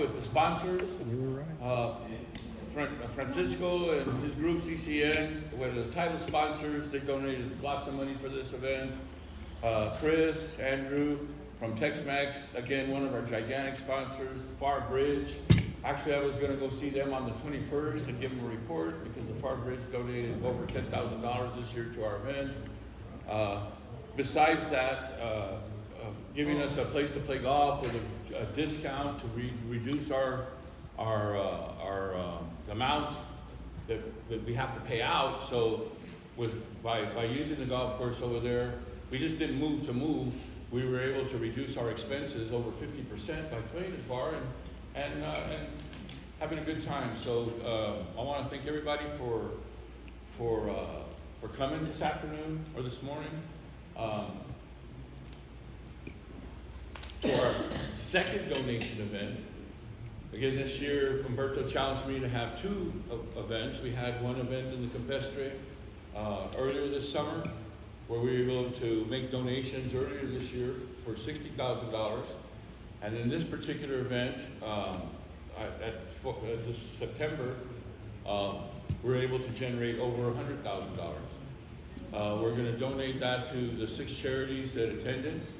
with the sponsors. Francisco and his group, CCN, were the title sponsors. They donated lots of money for this event. Chris, Andrew from Tex-Mex, again, one of our gigantic sponsors. Pharr Bridge. Actually, I was going to go see them on the 21st and give them a report because the Pharr Bridge donated over $10,000 this year to our event. Besides that, giving us a place to play golf with a discount to reduce our amount that we have to pay out. So by using the golf course over there, we just didn't move. We were able to reduce our expenses over 50% by playing at Pharr and having a good time. So I want to thank everybody for coming this afternoon or this morning. For our second donation event, again this year, Humberto challenged me to have two events. We had one event in the Campestre earlier this summer, where we were able to make donations earlier this year for $60,000. And in this particular event, this September, we're able to generate over $100,000. We're going to donate that to the 6 charities that attended.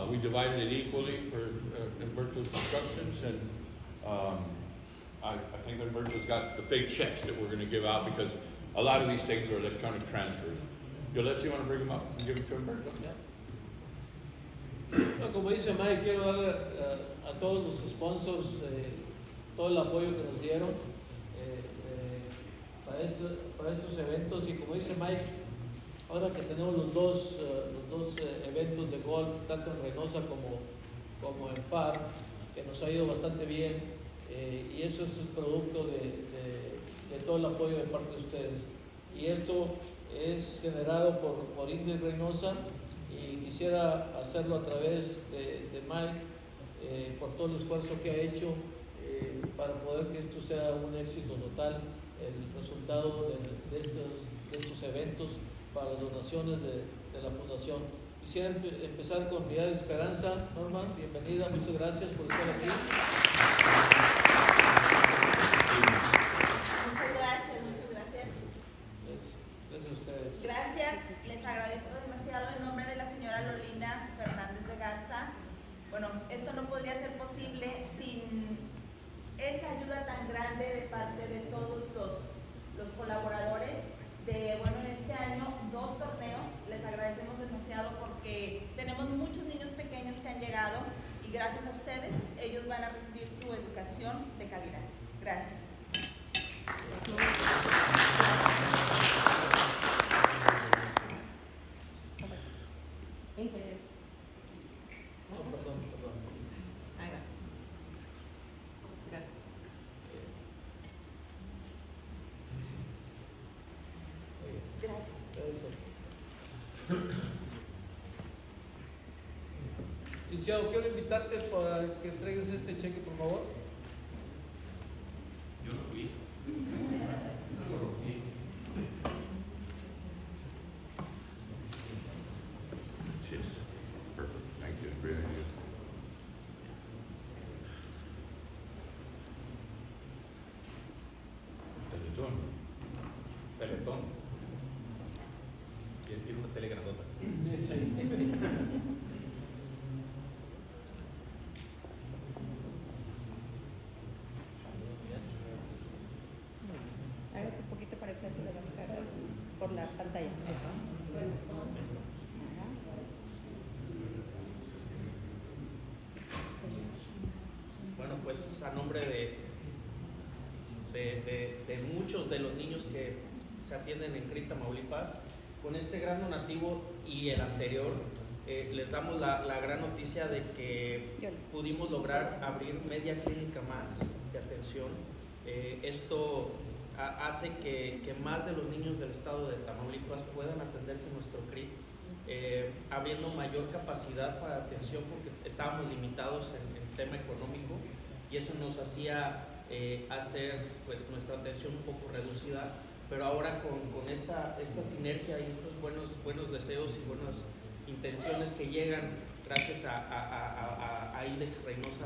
We divided it equally for Humberto's instructions, and I think Humberto's got the fake checks that we're going to give out because a lot of these things are electronic transfers. Yoletz, you want to bring them up and give it to Humberto? Yeah. No, como dice Mike, quiero darle a todos los sponsors todo el apoyo que nos dieron para estos eventos, y como dice Mike, ahora que tenemos los dos eventos de golf, tanto en Reynosa como en Pharr, que nos ha ido bastante bien, y eso es el producto de todo el apoyo de parte de ustedes. Y esto es generado por Index Reynosa, y quisiera hacerlo a través de Mike, por todo el esfuerzo que ha hecho para poder que esto sea un éxito total, el resultado de estos eventos para las donaciones de la Fundación. Quisiera empezar con Miradas de Esperanza. Norma, bienvenida, muchas gracias por estar aquí. Muchas gracias. Gracias a ustedes. Gracias, les agradezco demasiado en nombre de la señora Lolina Fernández de Garza. Bueno, esto no podría ser posible sin esa ayuda tan grande de parte de todos los colaboradores. En este año 2 torneos, les agradecemos demasiado porque tenemos muchos niños pequeños que han llegado y gracias a ustedes ellos van a recibir su educación de calidad. Gracias. No, perdón. Ahí va. Gracias. Licenciado, quiero invitarte para que entregues este cheque, por favor. Yo no fui. Yes. Perfect. Thank you. Really good. Teleton. Quiere decir una tele grandota. Hágase un poquito para el frente de la cara por la pantalla. Bueno, pues a nombre de muchos de los niños que se atienden en Crita, Tamaulipas, con este gran donativo y el anterior, les damos la gran noticia de que pudimos lograr abrir media clínica más de atención. Esto hace que más de los niños del estado de Tamaulipas puedan atenderse en nuestro CRIT, abriendo mayor capacidad para atención porque estábamos limitados en tema económico y eso nos hacía hacer pues nuestra atención un poco reducida, pero ahora con esta sinergia y estos buenos deseos y buenas intenciones que llegan gracias a Index Reynosa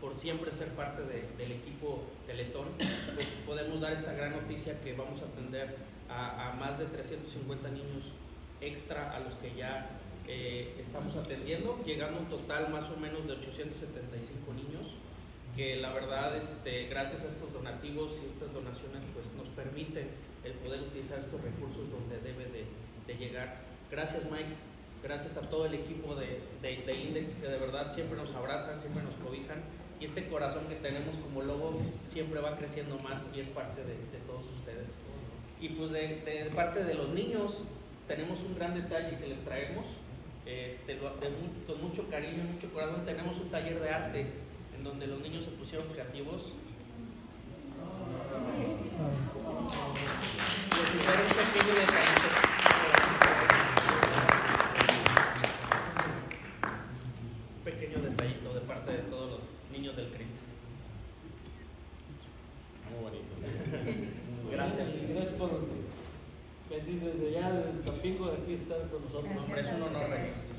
por por siempre ser parte del equipo Teleton, pues podemos dar esta gran noticia que vamos a atender a más de 350 niños extra a los que ya estamos atendiendo, llegando a un total más o menos de 875 niños, que la verdad, gracias a estos donativos y estas donaciones, pues nos permiten el poder utilizar estos recursos donde debe de llegar. Gracias, Mike, gracias a todo el equipo de Index, que de verdad siempre nos abrazan, siempre nos cobijan, y este corazón que tenemos como logo siempre va creciendo más y es parte de todos ustedes. Y pues de parte de los niños tenemos un gran detalle que les traemos, con mucho cariño, mucho corazón. Tenemos un taller de arte en donde los niños se pusieron creativos. Les daré un pequeño detallito. Un pequeño detallito de parte de todos los niños del CRIT. Muy bonito. Gracias. Gracias por venir desde allá, desde Tampico, de aquí estar con nosotros. No, hombre, es un honor venir, de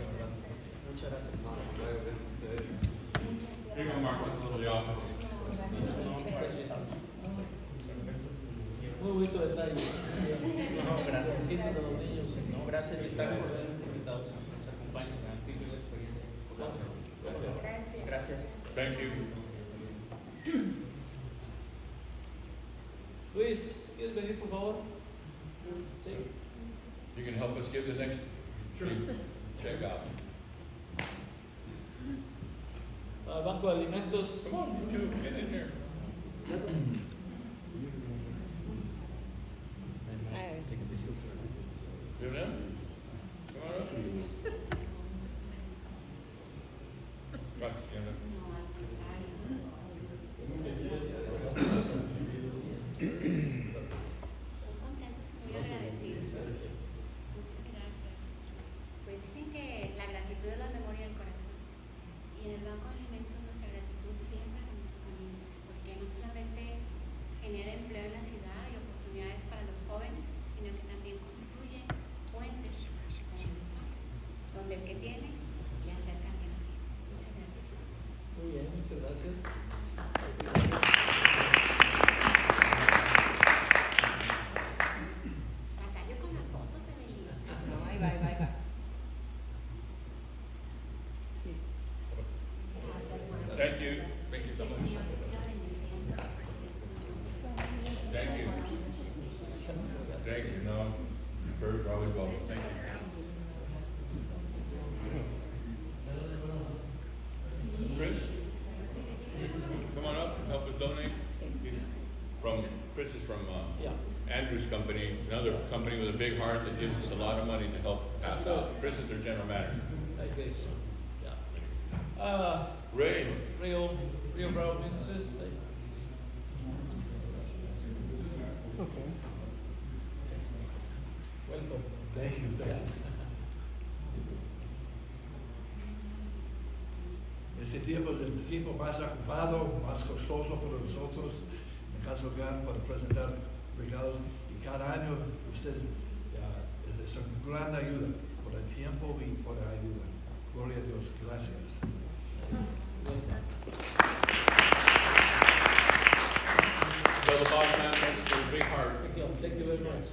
verdad. Muchas gracias. Venga, Marco, todo de office. No, para eso estamos. Muy bonito detalle. No, gracias. Sienten a los niños. No, gracias y están cordialmente invitados. Nos acompañan a vivir la experiencia. Gracias. Thank you. Luis, ¿quieres venir, por favor? Sí. You can help us give the next check out. Banco de Alimentos. Come on, you two, get in here. You know? Come on up. Right, you know. Muy contentos y muy agradecidos. Muchas gracias. Pues dicen que la gratitud es la memoria del corazón. Y en el Banco de Alimentos nuestra gratitud siempre con Index, porque no solamente genera empleo en la ciudad y oportunidades para los jóvenes, sino que también construye puentes donde el que tiene le acerca al que no tiene. Muchas gracias. Muy bien, muchas gracias. Batallo con las fotos, Evelyn. No, ahí va. Sí. Thank you. Thank you so much. Thank you. Thank you. No, you're always welcome. Thank you. Chris, come on up and help us donate. Chris is from Yeah. Andrew's company, another company with a big heart that gives us a lot of money to help pass out. Chris is their general manager. Like this. Yeah. Ray, Rio Bravo Ministries. Welcome. Thank you. Este tiempo es el tiempo más ocupado, más costoso para nosotros, en casa hogar, para presentar regalos. Y cada año ustedes es una gran ayuda por el tiempo y por la ayuda. Gloria a Dios. Gracias. so the boss man has a big heart. Thank you very much.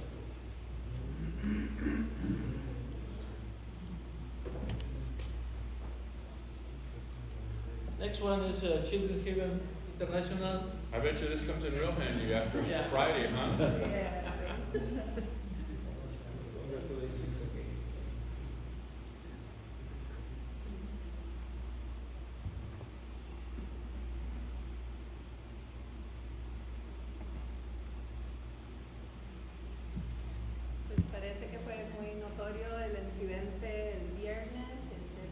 Next one is Children's Haven International. I bet you this comes in real handy after Yeah. Friday, huh? Congratulations. Okay. Pues parece que fue muy notorio el incidente el viernes,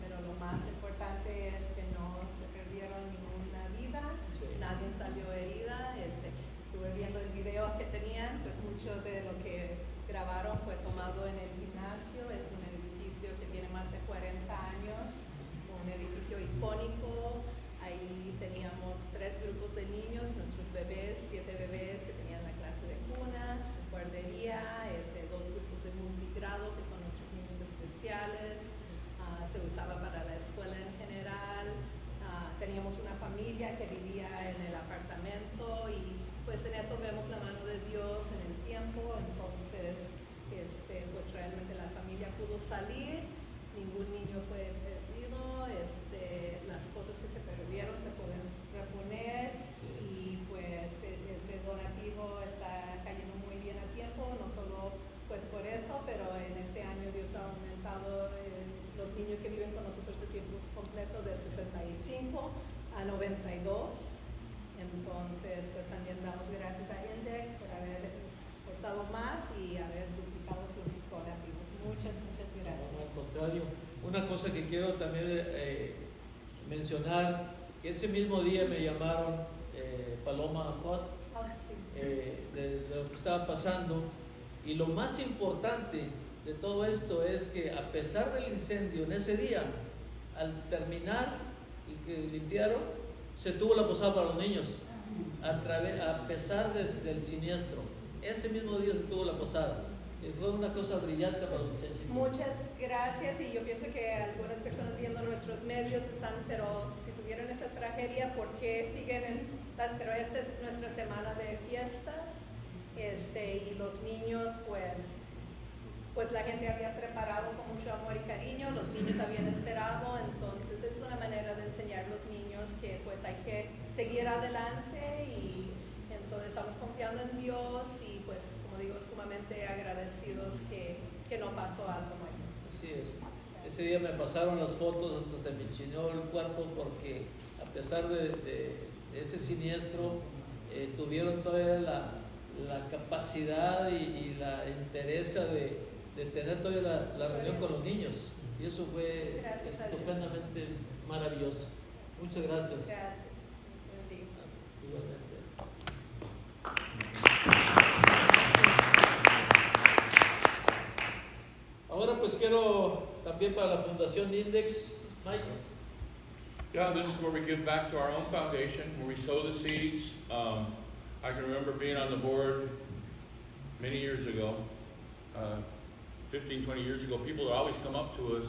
pero lo más importante es que no se perdieron ninguna vida, Sí. nadie salió herida. Estuve viendo el video que tenían, pues mucho de lo que una familia que vivía en el apartamento y pues en eso vemos la mano de Dios en el tiempo. Entonces pues realmente la familia pudo salir, ningún niño fue perdido, las cosas que se perdieron se pueden reponer y pues este donativo está cayendo muy bien a tiempo, no solo pues por eso, pero en este año Dios ha aumentado los niños que viven con nosotros de tiempo completo de 65 a 92. Entonces, pues también damos gracias a Index por haber esforzado más y haber duplicado sus donativos. Muchas gracias. No, al contrario, una cosa que quiero también mencionar, que ese mismo día me llamaron Paloma Cot, de lo que estaba pasando, y lo más importante de todo esto es que a pesar del incendio en ese día, al terminar y que limpiaron, se tuvo la posada para los niños, a pesar del siniestro. Ese mismo día se tuvo la posada. Y fue una cosa brillante para los muchachos. Muchas gracias, y yo pienso que algunas personas viendo nuestros medios están, pero si tuvieron esa tragedia, ¿por qué siguen pero esta es nuestra semana de fiestas, y los niños pues la gente había preparado con mucho amor y cariño, los niños habían esperado, entonces es una manera de enseñar a los niños que pues hay que seguir adelante, y entonces estamos confiando en Dios y pues como digo, sumamente agradecidos que no pasó algo malo. Así es. Ese día me pasaron las fotos, hasta se me chinó el cuerpo porque a pesar de ese siniestro, tuvieron todavía la capacidad y la interés de tener todavía la reunión con los niños. Y eso fue estupendamente maravilloso. Muchas gracias. Gracias. Igualmente. Ahora pues quiero también para la Fundación Index, Mike. Yeah, this is where we give back to our own foundation, where we sow the seeds. I can remember being on the board many years ago, 15, 20 years ago. People would always come up to us,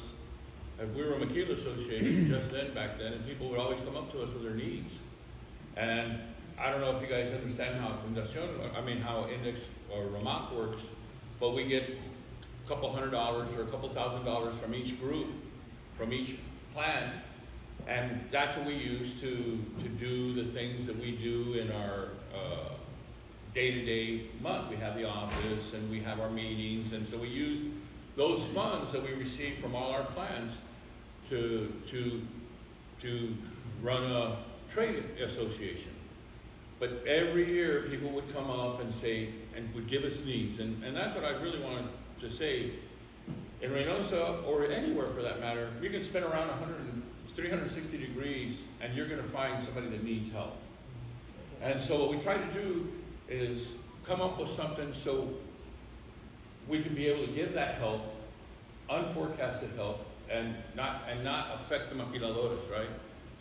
and we were a McAllen association just then, back then, and people would always come up to us with their needs. And I don't know if you guys understand how Fundación, how Index or Ramak works, but we get a couple $100 or a couple $1,000 from each group, from each plant, and that's what we use to do the things that we do in our day-to-day month. We have the office and we have our meetings, and so we use those funds that we receive from all our plans to run a trade association. But every year people would come up and say, and would give us needs, and that's what I really wanted to say. In Reynosa, or anywhere for that matter, you can spin around 360 degrees and you're going to find somebody that needs help. And so what we try to do is come up with something so we can be able to give that help, unforecasted help, and not affect the maquiladores, right?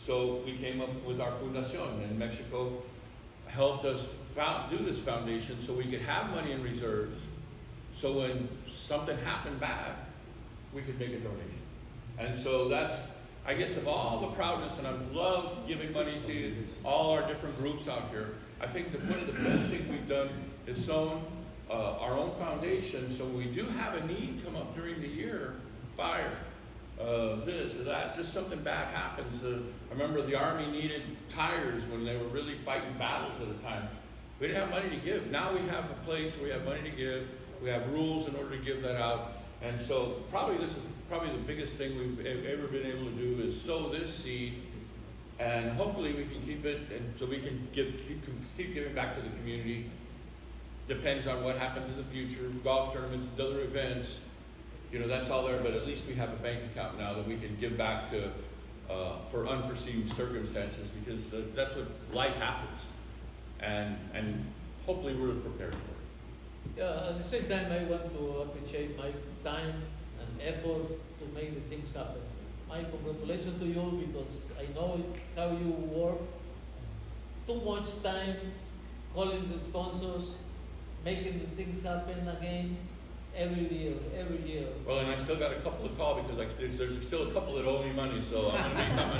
So we came up with our Fundación, and Mexico helped us do this foundation so we could have money in reserves, so when something happened bad, we could make a donation. And so that's, I guess, of all the proudness, and I love giving money to all our different groups out here. I think that one of the best things we've done is sown our own foundation, so we do have a need come up during the year, fire, this or that, just something bad happens. I remember the Army needed tires when they were really fighting battles at the time. We didn't have money to give. Now we have a place where we have money to give. We have rules in order to give that out. And so this is probably the biggest thing we've ever been able to do is sow this seed, and hopefully we can keep it, and so we can keep giving back to the community. Depends on what happens in the future, golf tournaments, other events, that's all there, but at least we have a bank account now that we can give back to for unforeseen circumstances, because that's what life happens, and hopefully we're prepared for it. Yeah, at the same time, I want to appreciate my time and effort to make the things happen. My congratulations to you, because I know how you work. Too much time calling the sponsors, making the things happen again, every year. Well, and I still got a couple to call because like, there's still a couple that owe me money, so I'm gonna be coming.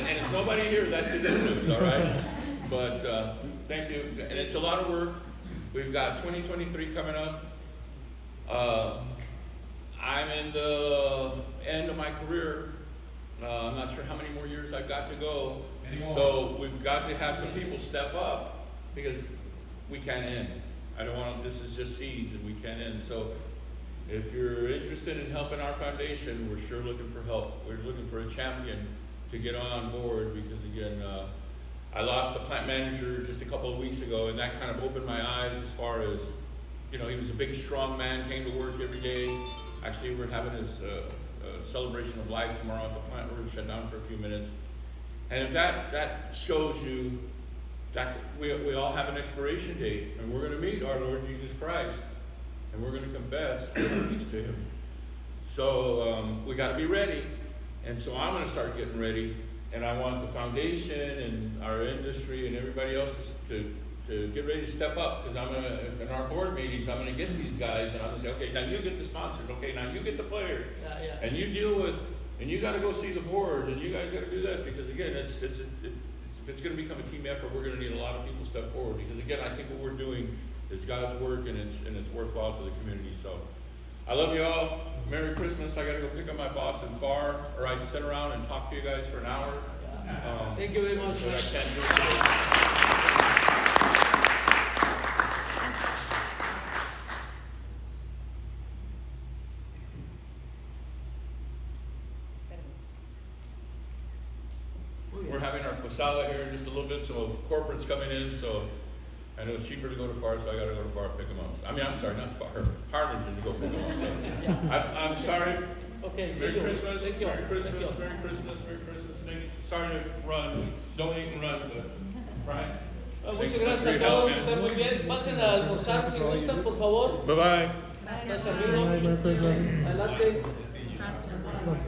And it's nobody here, that's the good news, all right? But thank you, and it's a lot of work. We've got 2023 coming up. I'm in the end of my career. I'm not sure how many more years I've got to go. So we've got to have some people step up because we can't end. I don't want to, this is just seeds and we can't end. So if you're interested in helping our foundation, we're sure looking for help. We're looking for a champion to get on board because again, I lost a plant manager just a couple of weeks ago and that kind of opened my eyes as far as, you know, he was a big, strong man, came to work every day. Actually, we're having his celebration of life tomorrow at the plant. We're going to shut down for a few minutes. And if that shows you that we all have an expiration date, and we're going to meet our Lord Jesus Christ, and we're going to confess things to Him. So we got to be ready. And so I'm going to start getting ready, and I want the foundation and our industry and everybody else to get ready to step up, because I'm gonna, in our board meetings, I'm gonna get these guys and I'm gonna say, okay, now you get the sponsors, okay, now you get the players, and you deal with, and you gotta go see the board, and you guys gotta do this, because again, if it's gonna become a team effort, we're gonna need a lot of people to step forward, because again, I think what we're doing is God's work, and it's worthwhile to the community. So, I love you all. Merry Christmas. I gotta go pick up my boss in Pharr, or I sit around and talk to you guys for an hour. Thank you very much. But I can't do it today. We're having our posada here in just a little bit, so corporate's coming in, so I know it's cheaper to go to Pharr, so I gotta go to Pharr and pick them up. I mean, I'm sorry, not Pharr, Harlingen to go pick them up. I'm sorry. Okay, Merry Christmas, thank you. Merry Christmas, Thank you. Merry Christmas, Merry Christmas. Sorry to run, don't eat and run, but, right? Muchas gracias a todos, están muy bien. Pasen a almorzar si gustan, por favor. Bye-bye. Está servido. Adelante.